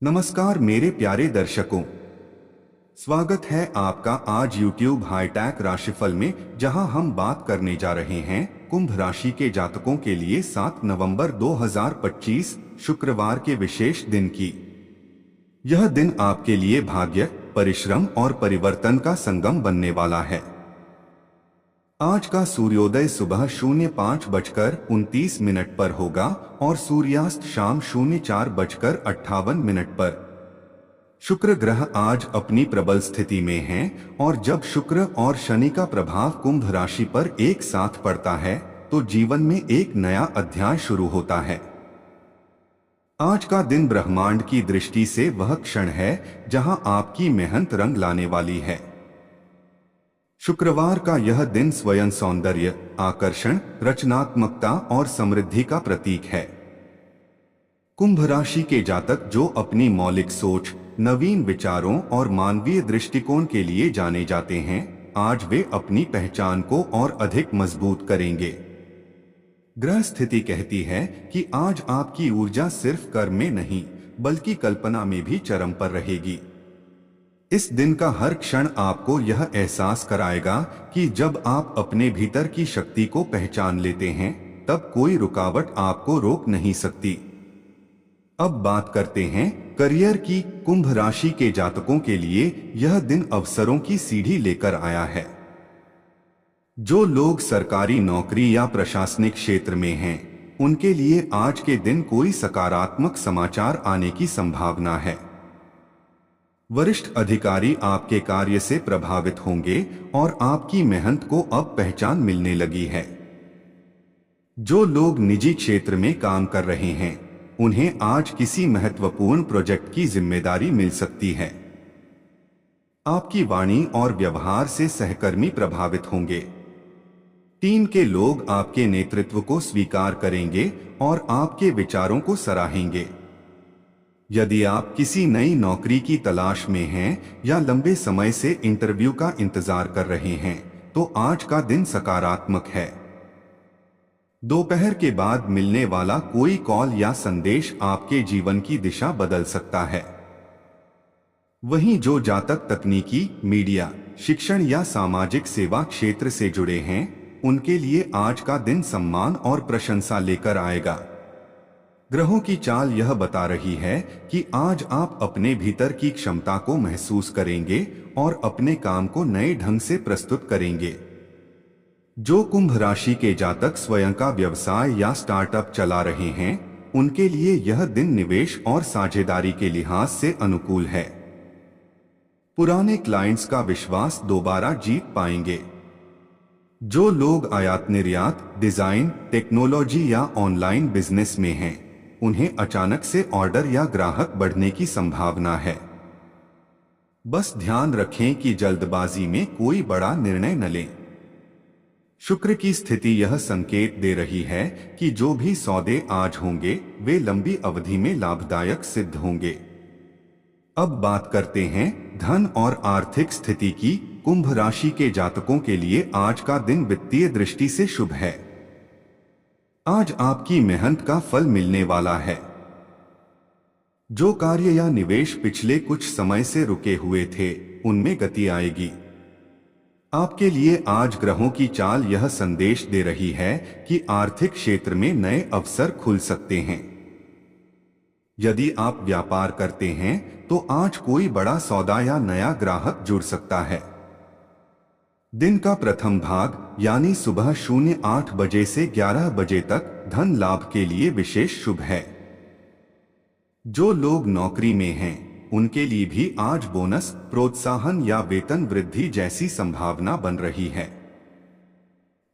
नमस्कार मेरे प्यारे दर्शकों, स्वागत है आपका आज YouTube हाईटेक राशिफल में, जहां हम बात करने जा रहे हैं कुंभ राशि के जातकों के लिए 7 नवंबर 2025 शुक्रवार के विशेष दिन की। यह दिन आपके लिए भाग्य, परिश्रम और परिवर्तन का संगम बनने वाला है। आज का सूर्योदय सुबह 05:29 पर होगा और सूर्यास्त शाम 04:58 पर। शुक्र ग्रह आज अपनी प्रबल स्थिति में है और जब शुक्र और शनि का प्रभाव कुंभ राशि पर एक साथ पड़ता है तो जीवन में एक नया अध्याय शुरू होता है। आज का दिन ब्रह्मांड की दृष्टि से वह क्षण है जहां आपकी मेहनत रंग लाने वाली है। शुक्रवार का यह दिन स्वयं सौंदर्य, आकर्षण, रचनात्मकता और समृद्धि का प्रतीक है। कुंभ राशि के जातक जो अपनी मौलिक सोच, नवीन विचारों और मानवीय दृष्टिकोण के लिए जाने जाते हैं, आज वे अपनी पहचान को और अधिक मजबूत करेंगे। ग्रह स्थिति कहती है कि आज आपकी ऊर्जा सिर्फ कर्म में नहीं बल्कि कल्पना में भी चरम पर रहेगी। इस दिन का हर क्षण आपको यह एहसास कराएगा कि जब आप अपने भीतर की शक्ति को पहचान लेते हैं तब कोई रुकावट आपको रोक नहीं सकती। अब बात करते हैं करियर की। कुंभ राशि के जातकों के लिए यह दिन अवसरों की सीढ़ी लेकर आया है। जो लोग सरकारी नौकरी या प्रशासनिक क्षेत्र में हैं, उनके लिए आज के दिन कोई सकारात्मक समाचार आने की संभावना है। वरिष्ठ अधिकारी आपके कार्य से प्रभावित होंगे और आपकी मेहनत को अब पहचान मिलने लगी है। जो लोग निजी क्षेत्र में काम कर रहे हैं, उन्हें आज किसी महत्वपूर्ण प्रोजेक्ट की जिम्मेदारी मिल सकती है। आपकी वाणी और व्यवहार से सहकर्मी प्रभावित होंगे। टीम के लोग आपके नेतृत्व को स्वीकार करेंगे और आपके विचारों को सराहेंगे। यदि आप किसी नई नौकरी की तलाश में हैं या लंबे समय से इंटरव्यू का इंतजार कर रहे हैं, तो आज का दिन सकारात्मक है। दोपहर के बाद मिलने वाला कोई कॉल या संदेश आपके जीवन की दिशा बदल सकता है। वहीं जो जातक तकनीकी, मीडिया, शिक्षण या सामाजिक सेवा क्षेत्र से जुड़े हैं, उनके लिए आज का दिन सम्मान और प्रशंसा लेकर आएगा। ग्रहों की चाल यह बता रही है कि आज आप अपने भीतर की क्षमता को महसूस करेंगे और अपने काम को नए ढंग से प्रस्तुत करेंगे। जो कुंभ राशि के जातक स्वयं का व्यवसाय या स्टार्टअप चला रहे हैं, उनके लिए यह दिन निवेश और साझेदारी के लिहाज से अनुकूल है। पुराने क्लाइंट्स का विश्वास दोबारा जीत पाएंगे। जो लोग आयात निर्यात, डिजाइन, टेक्नोलॉजी या ऑनलाइन बिजनेस में हैं, उन्हें अचानक से ऑर्डर या ग्राहक बढ़ने की संभावना है। बस ध्यान रखें कि जल्दबाजी में कोई बड़ा निर्णय न लें। शुक्र की स्थिति यह संकेत दे रही है कि जो भी सौदे आज होंगे वे लंबी अवधि में लाभदायक सिद्ध होंगे। अब बात करते हैं धन और आर्थिक स्थिति की। कुंभ राशि के जातकों के लिए आज का दिन वित्तीय दृष्टि से शुभ है। आज आपकी मेहनत का फल मिलने वाला है। जो कार्य या निवेश पिछले कुछ समय से रुके हुए थे, उनमें गति आएगी। आपके लिए आज ग्रहों की चाल यह संदेश दे रही है कि आर्थिक क्षेत्र में नए अवसर खुल सकते हैं। यदि आप व्यापार करते हैं तो आज कोई बड़ा सौदा या नया ग्राहक जुड़ सकता है। दिन का प्रथम भाग यानी सुबह 08 बजे से 11 बजे तक धन लाभ के लिए विशेष शुभ है। जो लोग नौकरी में हैं, उनके लिए भी आज बोनस, प्रोत्साहन या वेतन वृद्धि जैसी संभावना बन रही है।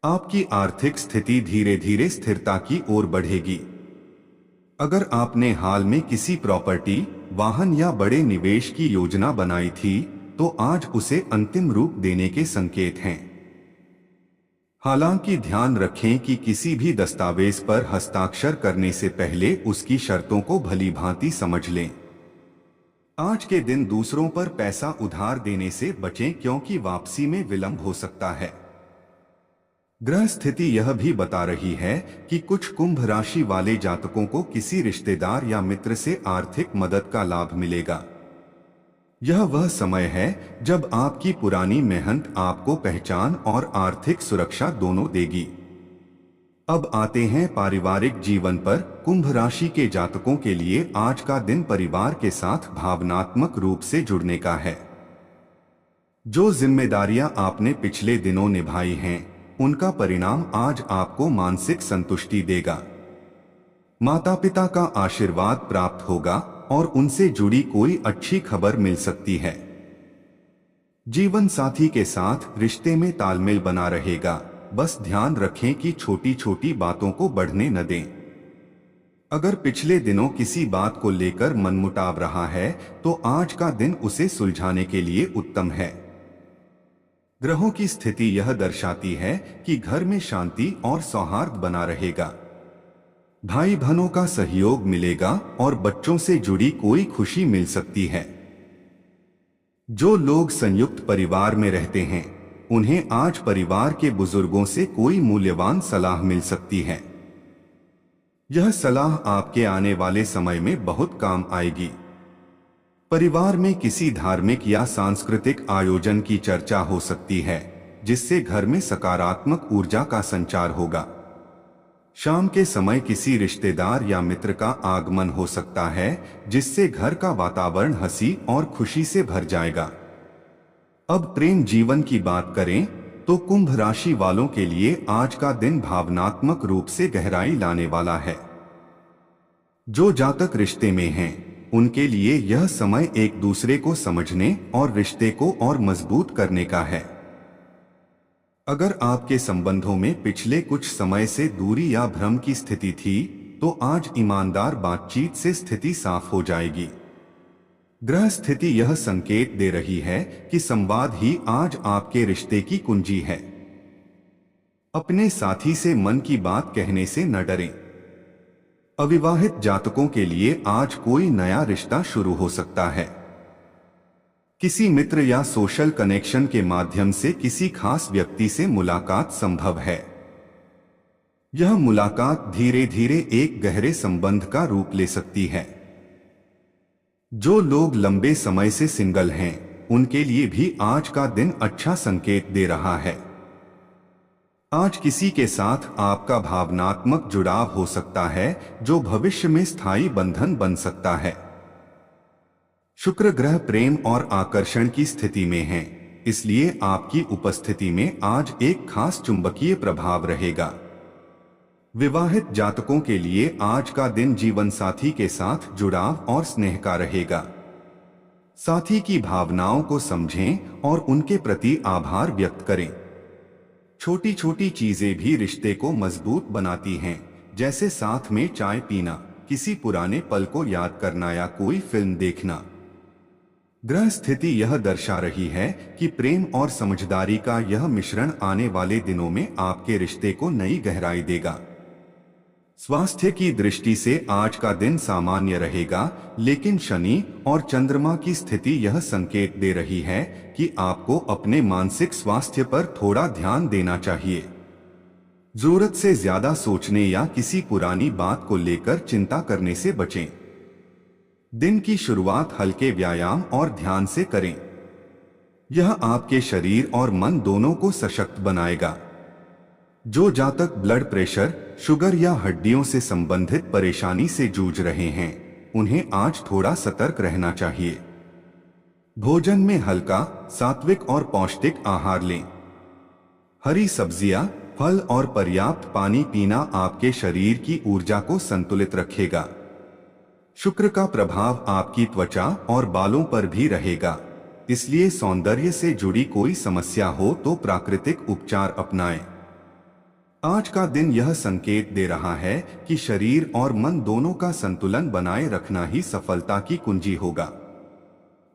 आपकी आर्थिक स्थिति धीरे धीरे स्थिरता की ओर बढ़ेगी। अगर आपने हाल में किसी प्रॉपर्टी, वाहन या बड़े निवेश की योजना बनाई थी, तो आज उसे अंतिम रूप देने के संकेत हैं। हालांकि ध्यान रखें कि किसी भी दस्तावेज पर हस्ताक्षर करने से पहले उसकी शर्तों को भली भांति समझ लें। आज के दिन दूसरों पर पैसा उधार देने से बचें, क्योंकि वापसी में विलंब हो सकता है। ग्रह स्थिति यह भी बता रही है कि कुछ कुंभ राशि वाले जातकों को किसी रिश्तेदार या मित्र से आर्थिक मदद का लाभ मिलेगा। यह वह समय है जब आपकी पुरानी मेहनत आपको पहचान और आर्थिक सुरक्षा दोनों देगी। अब आते हैं पारिवारिक जीवन पर। कुंभ राशि के जातकों के लिए आज का दिन परिवार के साथ भावनात्मक रूप से जुड़ने का है। जो जिम्मेदारियां आपने पिछले दिनों निभाई हैं, उनका परिणाम आज आपको मानसिक संतुष्टि देगा। माता पिता का आशीर्वाद प्राप्त होगा और उनसे जुड़ी कोई अच्छी खबर मिल सकती है। जीवन साथी के साथ रिश्ते में तालमेल बना रहेगा। बस ध्यान रखें कि छोटी छोटी बातों को बढ़ने न दें। अगर पिछले दिनों किसी बात को लेकर मनमुटाव रहा है तो आज का दिन उसे सुलझाने के लिए उत्तम है। ग्रहों की स्थिति यह दर्शाती है कि घर में शांति और सौहार्द बना रहेगा। भाई बहनों का सहयोग मिलेगा और बच्चों से जुड़ी कोई खुशी मिल सकती है। जो लोग संयुक्त परिवार में रहते हैं, उन्हें आज परिवार के बुजुर्गों से कोई मूल्यवान सलाह मिल सकती है। यह सलाह आपके आने वाले समय में बहुत काम आएगी। परिवार में किसी धार्मिक या सांस्कृतिक आयोजन की चर्चा हो सकती है, जिससे घर में सकारात्मक ऊर्जा का संचार होगा। शाम के समय किसी रिश्तेदार या मित्र का आगमन हो सकता है, जिससे घर का वातावरण हंसी और खुशी से भर जाएगा। अब प्रेम जीवन की बात करें तो कुंभ राशि वालों के लिए आज का दिन भावनात्मक रूप से गहराई लाने वाला है। जो जातक रिश्ते में हैं, उनके लिए यह समय एक दूसरे को समझने और रिश्ते को और मजबूत करने का है। अगर आपके संबंधों में पिछले कुछ समय से दूरी या भ्रम की स्थिति थी, तो आज ईमानदार बातचीत से स्थिति साफ हो जाएगी। ग्रह स्थिति यह संकेत दे रही है कि संवाद ही आज आपके रिश्ते की कुंजी है। अपने साथी से मन की बात कहने से न डरें। अविवाहित जातकों के लिए आज कोई नया रिश्ता शुरू हो सकता है। किसी मित्र या सोशल कनेक्शन के माध्यम से किसी खास व्यक्ति से मुलाकात संभव है। यह मुलाकात धीरे धीरे एक गहरे संबंध का रूप ले सकती है। जो लोग लंबे समय से सिंगल हैं, उनके लिए भी आज का दिन अच्छा संकेत दे रहा है। आज किसी के साथ आपका भावनात्मक जुड़ाव हो सकता है, जो भविष्य में स्थायी बंधन बन सकता है। शुक्र ग्रह प्रेम और आकर्षण की स्थिति में है, इसलिए आपकी उपस्थिति में आज एक खास चुंबकीय प्रभाव रहेगा। विवाहित जातकों के लिए आज का दिन जीवन साथी के साथ जुड़ाव और स्नेह का रहेगा। साथी की भावनाओं को समझें और उनके प्रति आभार व्यक्त करें। छोटी छोटी चीजें भी रिश्ते को मजबूत बनाती हैं, जैसे साथ में चाय पीना, किसी पुराने पल को याद करना या कोई फिल्म देखना। ग्रह स्थिति यह दर्शा रही है कि प्रेम और समझदारी का यह मिश्रण आने वाले दिनों में आपके रिश्ते को नई गहराई देगा। स्वास्थ्य की दृष्टि से आज का दिन सामान्य रहेगा, लेकिन शनि और चंद्रमा की स्थिति यह संकेत दे रही है कि आपको अपने मानसिक स्वास्थ्य पर थोड़ा ध्यान देना चाहिए। जरूरत से ज्यादा सोचने या किसी पुरानी बात को लेकर चिंता करने से बचें। दिन की शुरुआत हल्के व्यायाम और ध्यान से करें। यह आपके शरीर और मन दोनों को सशक्त बनाएगा। जो जातक ब्लड प्रेशर, शुगर या हड्डियों से संबंधित परेशानी से जूझ रहे हैं, उन्हें आज थोड़ा सतर्क रहना चाहिए। भोजन में हल्का, सात्विक और पौष्टिक आहार लें। हरी सब्जियां, फल और पर्याप्त पानी पीना आपके शरीर की ऊर्जा को संतुलित रखेगा। शुक्र का प्रभाव आपकी त्वचा और बालों पर भी रहेगा, इसलिए सौंदर्य से जुड़ी कोई समस्या हो तो प्राकृतिक उपचार अपनाएं। आज का दिन यह संकेत दे रहा है कि शरीर और मन दोनों का संतुलन बनाए रखना ही सफलता की कुंजी होगा।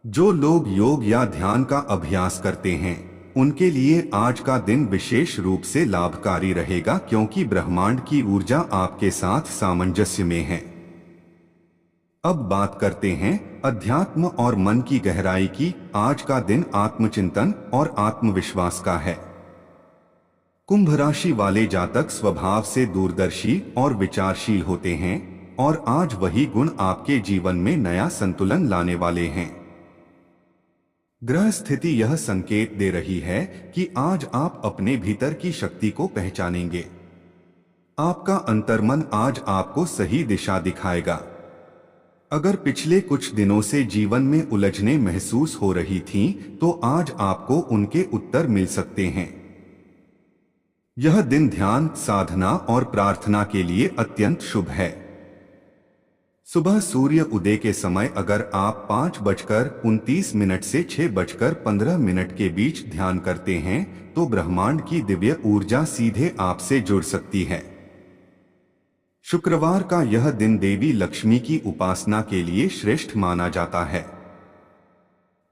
जो लोग योग या ध्यान का अभ्यास करते हैं, उनके लिए आज का दिन विशेष रूप से लाभकारी रहेगा, क्योंकि ब्रह्मांड की ऊर्जा आपके साथ सामंजस्य में है। अब बात करते हैं अध्यात्म और मन की गहराई की। आज का दिन आत्मचिंतन और आत्मविश्वास का है। कुंभ राशि वाले जातक स्वभाव से दूरदर्शी और विचारशील होते हैं और आज वही गुण आपके जीवन में नया संतुलन लाने वाले हैं। ग्रह स्थिति यह संकेत दे रही है कि आज आप अपने भीतर की शक्ति को पहचानेंगे। आपका अंतर्मन आज आपको सही दिशा दिखाएगा। अगर पिछले कुछ दिनों से जीवन में उलझने महसूस हो रही थीं, तो आज आपको उनके उत्तर मिल सकते हैं। यह दिन ध्यान, साधना और प्रार्थना के लिए अत्यंत शुभ है। सुबह सूर्य उदय के समय अगर आप 5:29 से 6:15 के बीच ध्यान करते हैं, तो ब्रह्मांड की दिव्य ऊर्जा सीधे आपसे जुड़ सकती है। शुक्रवार का यह दिन देवी लक्ष्मी की उपासना के लिए श्रेष्ठ माना जाता है।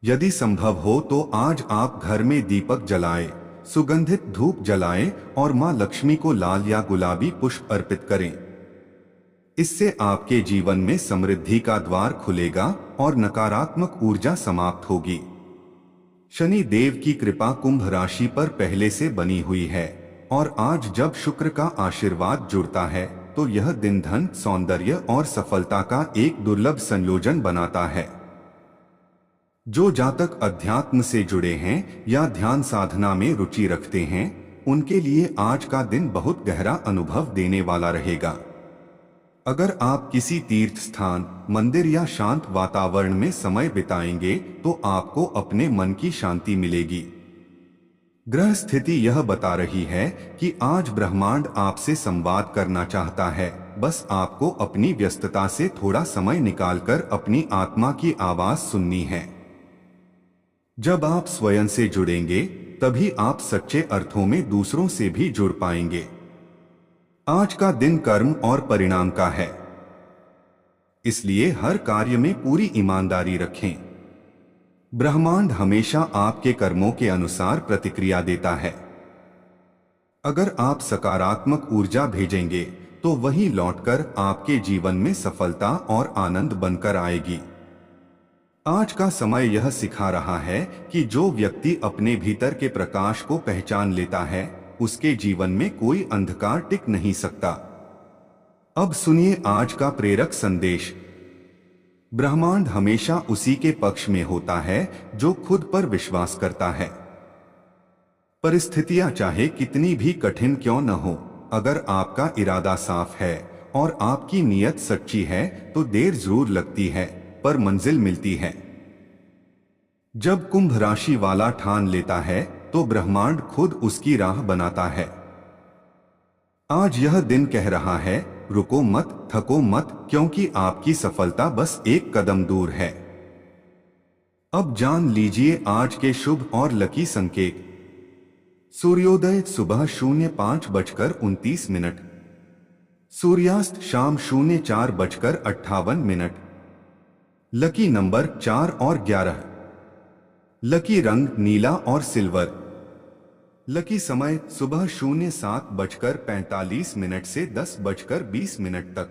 यदि संभव हो तो आज आप घर में दीपक जलाएं, सुगंधित धूप जलाएं और मां लक्ष्मी को लाल या गुलाबी पुष्प अर्पित करें। इससे आपके जीवन में समृद्धि का द्वार खुलेगा और नकारात्मक ऊर्जा समाप्त होगी। शनि देव की कृपा कुंभ राशि पर पहले से बनी हुई है और आज जब शुक्र का आशीर्वाद जुड़ता है तो यह दिन धन, सौंदर्य और सफलता का एक दुर्लभ संयोजन बनाता है। जो जातक अध्यात्म से जुड़े हैं या ध्यान साधना में रुचि रखते हैं, उनके लिए आज का दिन बहुत गहरा अनुभव देने वाला रहेगा। अगर आप किसी तीर्थ स्थान, मंदिर या शांत वातावरण में समय बिताएंगे तो आपको अपने मन की शांति मिलेगी। ग्रह स्थिति यह बता रही है कि आज ब्रह्मांड आपसे संवाद करना चाहता है, बस आपको अपनी व्यस्तता से थोड़ा समय निकालकर अपनी आत्मा की आवाज सुननी है। जब आप स्वयं से जुड़ेंगे, तभी आप सच्चे अर्थों में दूसरों से भी जुड़ पाएंगे। आज का दिन कर्म और परिणाम का है, इसलिए हर कार्य में पूरी ईमानदारी रखें। ब्रह्मांड हमेशा आपके कर्मों के अनुसार प्रतिक्रिया देता है। अगर आप सकारात्मक ऊर्जा भेजेंगे तो वही लौटकर आपके जीवन में सफलता और आनंद बनकर आएगी। आज का समय यह सिखा रहा है कि जो व्यक्ति अपने भीतर के प्रकाश को पहचान लेता है, उसके जीवन में कोई अंधकार टिक नहीं सकता। अब सुनिए आज का प्रेरक संदेश। ब्रह्मांड हमेशा उसी के पक्ष में होता है जो खुद पर विश्वास करता है। परिस्थितियां चाहे कितनी भी कठिन क्यों न हो, अगर आपका इरादा साफ है और आपकी नीयत सच्ची है तो देर जरूर लगती है, पर मंजिल मिलती है। जब कुंभ राशि वाला ठान लेता है तो ब्रह्मांड खुद उसकी राह बनाता है। आज यह दिन कह रहा है, रुको मत, थको मत, क्योंकि आपकी सफलता बस एक कदम दूर है। अब जान लीजिए आज के शुभ और लकी संकेत। सूर्योदय सुबह 05:29, सूर्यास्त शाम 04:58। लकी नंबर 4 और 11। लकी रंग नीला और सिल्वर। लकी समय सुबह 07:45 से 10:20 तक।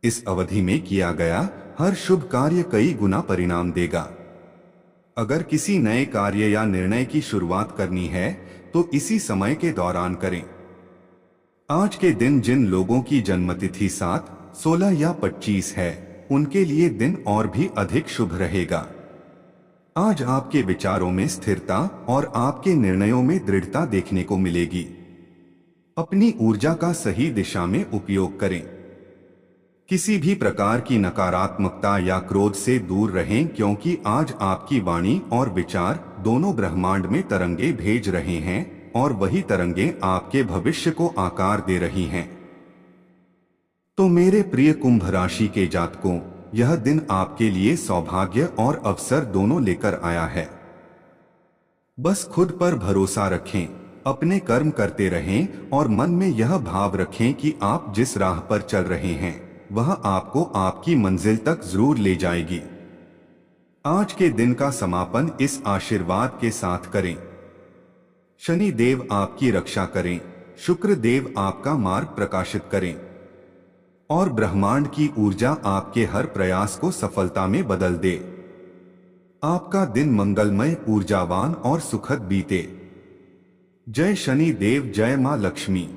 इस अवधि में किया गया हर शुभ कार्य कई गुना परिणाम देगा। अगर किसी नए कार्य या निर्णय की शुरुआत करनी है तो इसी समय के दौरान करें। आज के दिन जिन लोगों की जन्मतिथि 7, 16 या 25 है, उनके लिए दिन और भी अधिक शुभ रहेगा। आज आपके विचारों में स्थिरता और आपके निर्णयों में दृढ़ता देखने को मिलेगी। अपनी ऊर्जा का सही दिशा में उपयोग करें। किसी भी प्रकार की नकारात्मकता या क्रोध से दूर रहें, क्योंकि आज आपकी वाणी और विचार दोनों ब्रह्मांड में तरंगे भेज रहे हैं और वही तरंगे आपके भविष्य को आकार दे रही हैं। तो मेरे प्रिय कुंभ राशि के जातकों, यह दिन आपके लिए सौभाग्य और अवसर दोनों लेकर आया है। बस खुद पर भरोसा रखें, अपने कर्म करते रहें और मन में यह भाव रखें कि आप जिस राह पर चल रहे हैं वह आपको आपकी मंजिल तक जरूर ले जाएगी। आज के दिन का समापन इस आशीर्वाद के साथ करें। शनि देव आपकी रक्षा करें, शुक्र देव आपका मार्ग प्रकाशित करें और ब्रह्मांड की ऊर्जा आपके हर प्रयास को सफलता में बदल दे। आपका दिन मंगलमय, ऊर्जावान और सुखद बीते। जय शनि देव, जय मां लक्ष्मी।